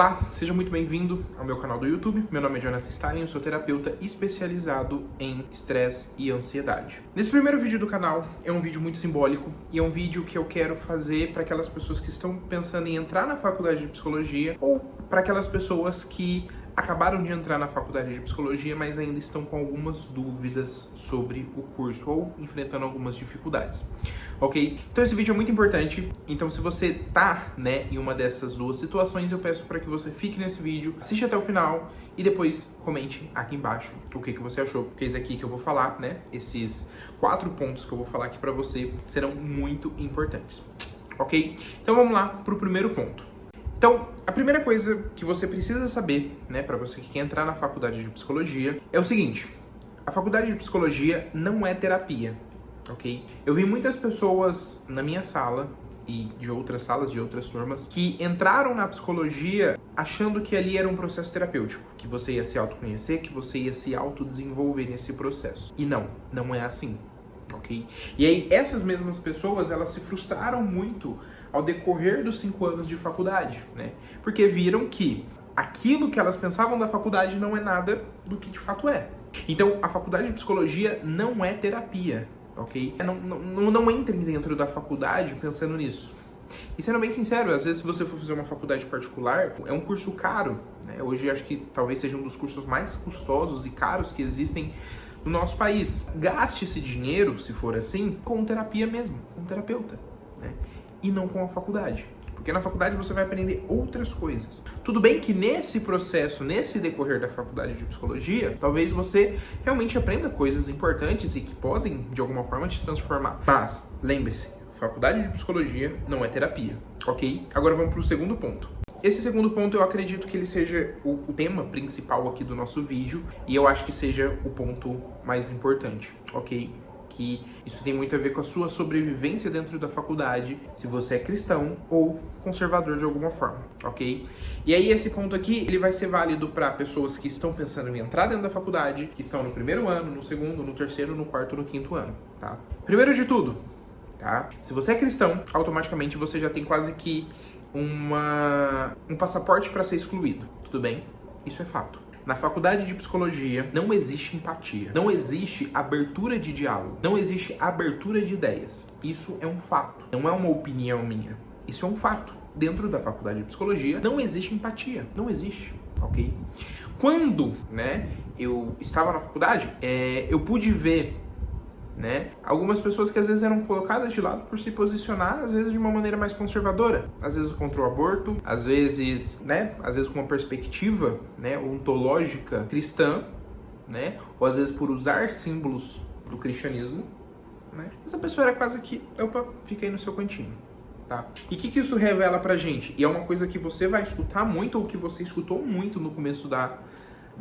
Olá, seja muito bem-vindo ao meu canal do YouTube. Meu nome é Jonathan Stalin, eu sou terapeuta especializado em estresse e ansiedade. Nesse primeiro vídeo do canal é um vídeo muito simbólico e é um vídeo que eu quero fazer para aquelas pessoas que estão pensando em entrar na faculdade de psicologia ou para aquelas pessoas que acabaram de entrar na faculdade de psicologia, mas ainda estão com algumas dúvidas sobre o curso ou enfrentando algumas dificuldades. Ok? Então esse vídeo é muito importante. Então se você tá, em uma dessas duas situações, eu peço para que você fique nesse vídeo, assiste até o final e depois comente aqui embaixo o que você achou. Porque isso aqui que eu vou falar, esses 4 pontos que eu vou falar aqui para você serão muito importantes. Ok? Então vamos lá pro primeiro ponto. Então, a primeira coisa que você precisa saber, para você que quer entrar na faculdade de psicologia, é o seguinte: a faculdade de psicologia não é terapia, ok? Eu vi muitas pessoas na minha sala e de outras salas, de outras turmas, que entraram na psicologia achando que ali era um processo terapêutico, que você ia se autoconhecer, que você ia se autodesenvolver nesse processo. E não é assim, ok? E aí, essas mesmas pessoas, elas se frustraram muito ao decorrer dos 5 anos de faculdade, Porque viram que aquilo que elas pensavam da faculdade não é nada do que de fato é. Então, a faculdade de psicologia não é terapia, ok? Não entrem dentro da faculdade pensando nisso. E sendo bem sincero, às vezes se você for fazer uma faculdade particular, é um curso caro, Hoje acho que talvez seja um dos cursos mais custosos e caros que existem no nosso país. Gaste esse dinheiro, se for assim, com terapia mesmo, com terapeuta, E não com a faculdade. Porque na faculdade você vai aprender outras coisas. Tudo bem que nesse processo, nesse decorrer da faculdade de psicologia, talvez você realmente aprenda coisas importantes e que podem, de alguma forma, te transformar. Mas, lembre-se, faculdade de psicologia não é terapia, ok? Agora vamos para o segundo ponto. Esse segundo ponto eu acredito que ele seja o tema principal aqui do nosso vídeo e eu acho que seja o ponto mais importante, ok? Que isso tem muito a ver com a sua sobrevivência dentro da faculdade, se você é cristão ou conservador de alguma forma, ok? E aí esse ponto aqui, ele vai ser válido para pessoas que estão pensando em entrar dentro da faculdade, que estão no primeiro ano, no segundo, no terceiro, no quarto, no quinto ano, tá? Primeiro de tudo, tá? Se você é cristão, automaticamente você já tem quase que um passaporte para ser excluído, tudo bem? Isso é fato. Na faculdade de psicologia não existe empatia, não existe abertura de diálogo, não existe abertura de ideias. Isso é um fato, não é uma opinião minha. Isso é um fato. Dentro da faculdade de psicologia não existe empatia, não existe, ok? Quando, eu estava na faculdade, eu pude ver, algumas pessoas que às vezes eram colocadas de lado por se posicionar, às vezes de uma maneira mais conservadora, às vezes contra o aborto, às vezes com uma perspectiva, ontológica cristã, ou às vezes por usar símbolos do cristianismo, Essa pessoa era quase que, fica aí no seu cantinho, tá? E o que isso revela pra gente? E é uma coisa que você vai escutar muito ou que você escutou muito no começo da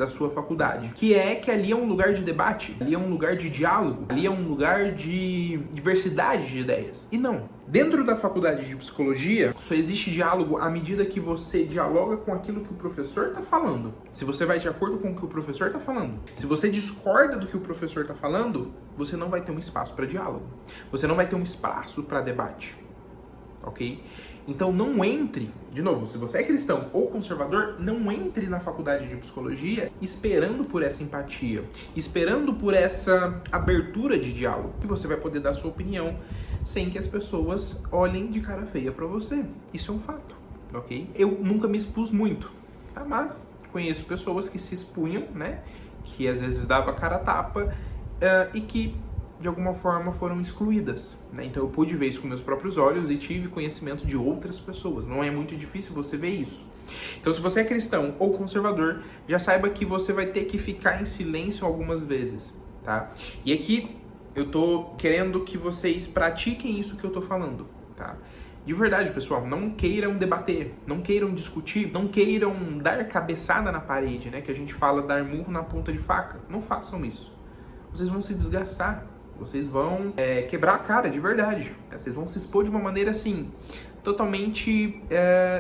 sua faculdade, que é que ali é um lugar de debate, ali é um lugar de diálogo, ali é um lugar de diversidade de ideias. E não. Dentro da faculdade de psicologia, só existe diálogo à medida que você dialoga com aquilo que o professor está falando. Se você vai de acordo com o que o professor está falando. Se você discorda do que o professor está falando, você não vai ter um espaço para diálogo. Você não vai ter um espaço para debate. Ok? Então não entre, de novo, se você é cristão ou conservador, não entre na faculdade de psicologia esperando por essa empatia, esperando por essa abertura de diálogo, que você vai poder dar sua opinião sem que as pessoas olhem de cara feia pra você. Isso é um fato, ok? Eu nunca me expus muito, tá? Mas conheço pessoas que se expunham, que às vezes dava cara a tapa e que de alguma forma foram excluídas, Então eu pude ver isso com meus próprios olhos e tive conhecimento de outras pessoas. Não é muito difícil você ver isso. Então se você é cristão ou conservador, já saiba que você vai ter que ficar em silêncio algumas vezes, tá? E aqui eu tô querendo que vocês pratiquem isso que eu tô falando, tá? De verdade, pessoal, não queiram debater, não queiram discutir, não queiram dar cabeçada na parede, Que a gente fala dar murro na ponta de faca. Não façam isso. Vocês vão se desgastar. Vocês vão quebrar a cara, de verdade. Vocês vão se expor de uma maneira, assim, totalmente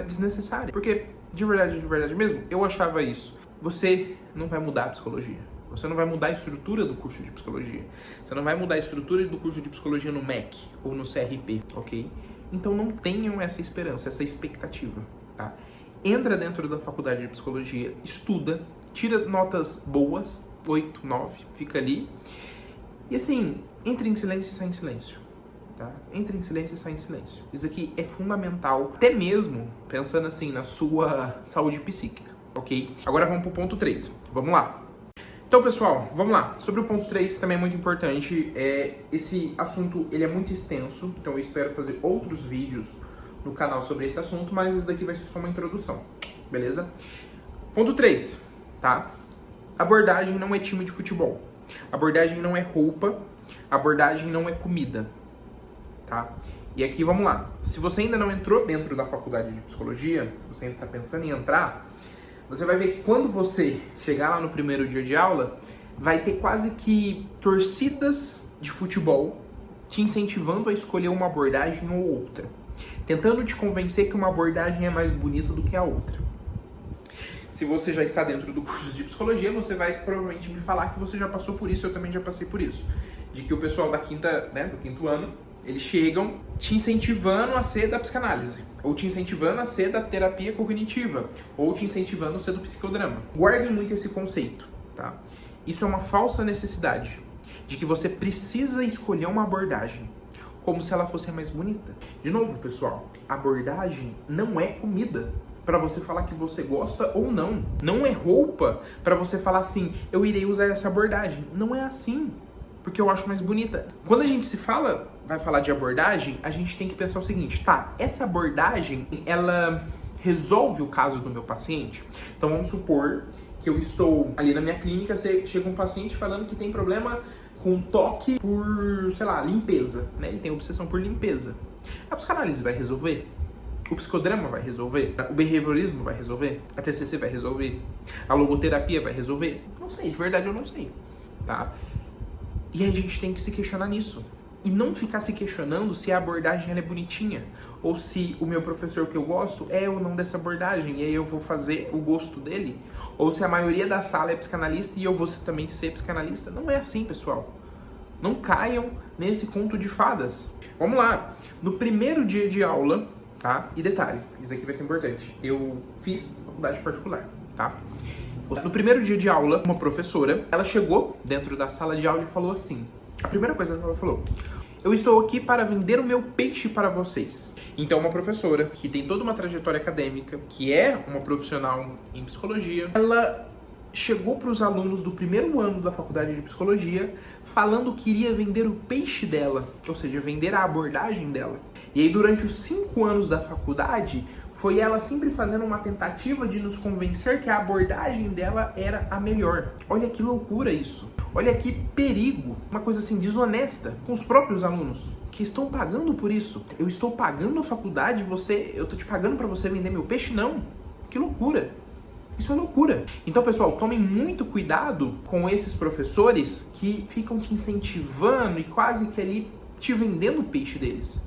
desnecessária. Porque, de verdade mesmo, eu achava isso. Você não vai mudar a psicologia. Você não vai mudar a estrutura do curso de psicologia. Você não vai mudar a estrutura do curso de psicologia no MEC ou no CRP, ok? Então não tenham essa esperança, essa expectativa, tá? entra dentro da faculdade de psicologia, estuda, tira notas boas, 8, 9, fica ali. E assim, entra em silêncio e sai em silêncio. Tá? Entra em silêncio e sai em silêncio. Isso aqui é fundamental, até mesmo pensando assim na sua saúde psíquica, ok? Agora vamos pro ponto 3. Vamos lá. Então, pessoal, vamos lá. Sobre o ponto 3, também é muito importante. Esse assunto ele é muito extenso, então eu espero fazer outros vídeos no canal sobre esse assunto, mas esse daqui vai ser só uma introdução, beleza? Ponto 3, tá? Abordagem não é time de futebol. Abordagem não é roupa. Abordagem não é comida. Tá? E aqui, vamos lá. Se você ainda não entrou dentro da faculdade de psicologia, se você ainda está pensando em entrar, você vai ver que quando você chegar lá no primeiro dia de aula, vai ter quase que torcidas de futebol te incentivando a escolher uma abordagem ou outra, tentando te convencer que uma abordagem é mais bonita do que a outra. Se você já está dentro do curso de psicologia, você vai provavelmente me falar que você já passou por isso, eu também já passei por isso. De que o pessoal da do quinto ano, eles chegam te incentivando a ser da psicanálise, ou te incentivando a ser da terapia cognitiva, ou te incentivando a ser do psicodrama. Guardem muito esse conceito, tá? Isso é uma falsa necessidade, de que você precisa escolher uma abordagem, como se ela fosse a mais bonita. De novo, pessoal, abordagem não é comida para você falar que você gosta ou não. Não é roupa para você falar assim, eu irei usar essa abordagem. Não é assim, porque eu acho mais bonita. Quando a gente vai falar de abordagem, a gente tem que pensar o seguinte, tá, essa abordagem, ela resolve o caso do meu paciente? Então vamos supor que eu estou ali na minha clínica, chega um paciente falando que tem problema com toque por, sei lá, limpeza, né? Ele tem obsessão por limpeza. A psicanálise vai resolver? O psicodrama vai resolver? O behaviorismo vai resolver? A TCC vai resolver? A logoterapia vai resolver? Não sei, de verdade eu não sei, tá? E a gente tem que se questionar nisso. E não ficar se questionando se a abordagem ela é bonitinha. Ou se o meu professor que eu gosto é ou não dessa abordagem. E aí eu vou fazer o gosto dele. Ou se a maioria da sala é psicanalista e eu vou também ser psicanalista. Não é assim, pessoal. Não caiam nesse conto de fadas. Vamos lá. No primeiro dia de aula, tá? E detalhe, isso aqui vai ser importante. Eu fiz faculdade particular, tá? No primeiro dia de aula, uma professora, ela chegou dentro da sala de aula e falou assim, a primeira coisa que ela falou, eu estou aqui para vender o meu peixe para vocês. Então, uma professora que tem toda uma trajetória acadêmica, que é uma profissional em psicologia, ela chegou para os alunos do primeiro ano da faculdade de psicologia falando que iria vender o peixe dela, ou seja, vender a abordagem dela. E aí, durante os 5 anos da faculdade, foi ela sempre fazendo uma tentativa de nos convencer que a abordagem dela era a melhor. Olha que loucura isso. Olha que perigo. Uma coisa assim, desonesta com os próprios alunos, que estão pagando por isso. Eu estou pagando a faculdade, eu tô te pagando para você vender meu peixe? Não. Que loucura. Isso é loucura. Então, pessoal, tomem muito cuidado com esses professores que ficam te incentivando e quase que ali te vendendo o peixe deles.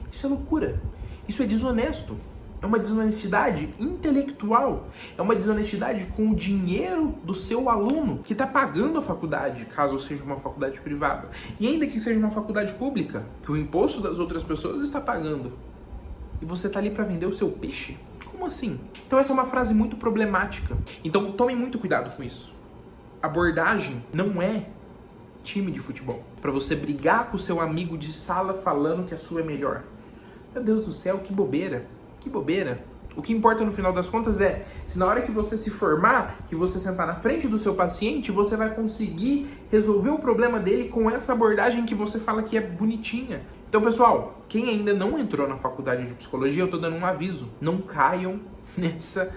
Isso é loucura. Isso é desonesto. É uma desonestidade intelectual. É uma desonestidade com o dinheiro do seu aluno que está pagando a faculdade, caso seja uma faculdade privada. E ainda que seja uma faculdade pública, que o imposto das outras pessoas está pagando. E você está ali para vender o seu peixe? Como assim? Então essa é uma frase muito problemática. Então tomem muito cuidado com isso. Abordagem não é time de futebol. Para você brigar com o seu amigo de sala falando que a sua é melhor. Meu Deus do céu, que bobeira. Que bobeira. O que importa no final das contas é se na hora que você se formar, que você sentar na frente do seu paciente, você vai conseguir resolver o problema dele com essa abordagem que você fala que é bonitinha. Então, pessoal, quem ainda não entrou na faculdade de psicologia, eu tô dando um aviso. Não caiam nessa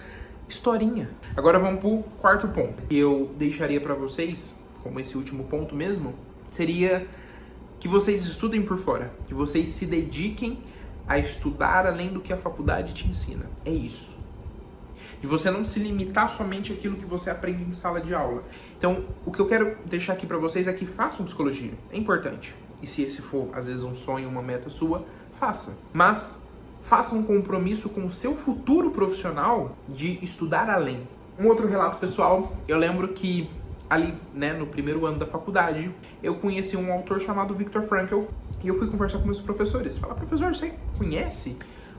historinha. Agora vamos pro quarto ponto. Que eu deixaria para vocês, como esse último ponto mesmo, seria que vocês estudem por fora. Que vocês se dediquem a estudar além do que a faculdade te ensina. É isso. De você não se limitar somente àquilo que você aprende em sala de aula. Então, o que eu quero deixar aqui para vocês é que façam psicologia. É importante. E se esse for, às vezes, um sonho, uma meta sua, faça. Mas faça um compromisso com o seu futuro profissional de estudar além. Um outro relato pessoal, eu lembro que ali, né, no primeiro ano da faculdade, eu conheci um autor chamado Viktor Frankl e eu fui conversar com meus professores. Falar, professor, você conhece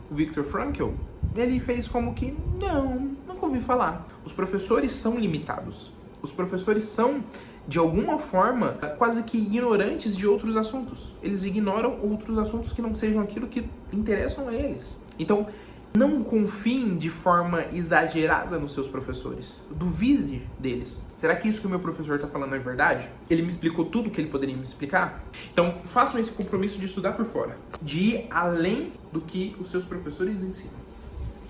o Viktor Frankl? ele fez como que, não, nunca ouvi falar. Os professores são limitados. Os professores são, de alguma forma, quase que ignorantes de outros assuntos. Eles ignoram outros assuntos que não sejam aquilo que interessam a eles. Então, não confiem de forma exagerada nos seus professores. Duvide deles. Será que isso que o meu professor está falando é verdade? Ele me explicou tudo o que ele poderia me explicar? Então, façam esse compromisso de estudar por fora. De ir além do que os seus professores ensinam.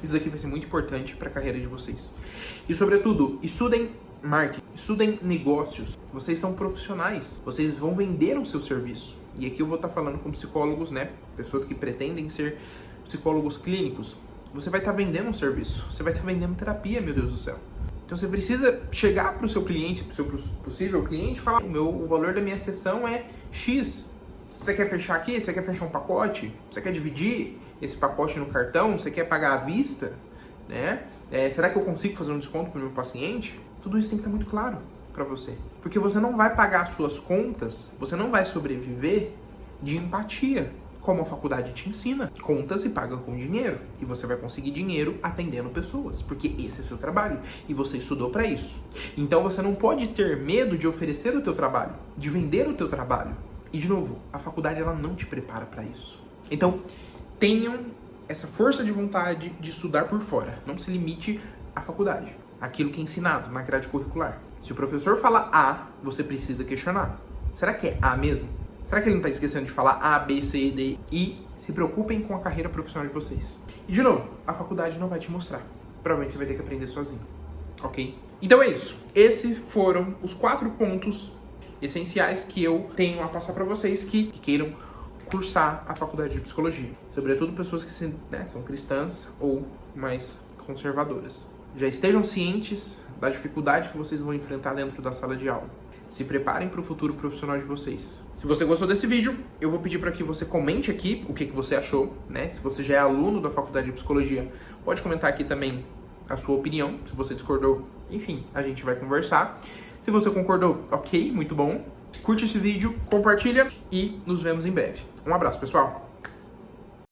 Isso daqui vai ser muito importante para a carreira de vocês. E, sobretudo, estudem marketing, estudem negócios. Vocês são profissionais. Vocês vão vender o seu serviço. E aqui eu vou estar falando com psicólogos, né? Pessoas que pretendem ser psicólogos clínicos. Você vai estar vendendo um serviço. Você vai estar vendendo terapia, meu Deus do céu. Então você precisa chegar para o seu cliente, para o seu possível cliente, e falar: o valor da minha sessão é X. Você quer fechar aqui? Você quer fechar um pacote? Você quer dividir esse pacote no cartão? Você quer pagar à vista? Né? Será que eu consigo fazer um desconto para o meu paciente? Tudo isso tem que estar muito claro para você. Porque você não vai pagar as suas contas, você não vai sobreviver de empatia. Como a faculdade te ensina, contas se pagam com dinheiro. E você vai conseguir dinheiro atendendo pessoas, porque esse é o seu trabalho e você estudou para isso. Então você não pode ter medo de oferecer o teu trabalho, de vender o teu trabalho. E de novo, a faculdade ela não te prepara para isso. Então, tenham essa força de vontade de estudar por fora. Não se limite à faculdade, aquilo que é ensinado na grade curricular. Se o professor fala A, você precisa questionar. Será que é A mesmo? Será que ele não está esquecendo de falar A, B, C, D? E se preocupem com a carreira profissional de vocês. E de novo, a faculdade não vai te mostrar. Provavelmente você vai ter que aprender sozinho. Ok? Então é isso. Esses foram os 4 pontos essenciais que eu tenho a passar para vocês que queiram cursar a faculdade de psicologia. Sobretudo pessoas que são cristãs ou mais conservadoras. Já estejam cientes da dificuldade que vocês vão enfrentar dentro da sala de aula. Se preparem para o futuro profissional de vocês. Se você gostou desse vídeo, eu vou pedir para que você comente aqui o que você achou, né? Se você já é aluno da faculdade de psicologia, pode comentar aqui também a sua opinião. Se você discordou, enfim, a gente vai conversar. Se você concordou, ok, muito bom. Curte esse vídeo, compartilha e nos vemos em breve. Um abraço, pessoal!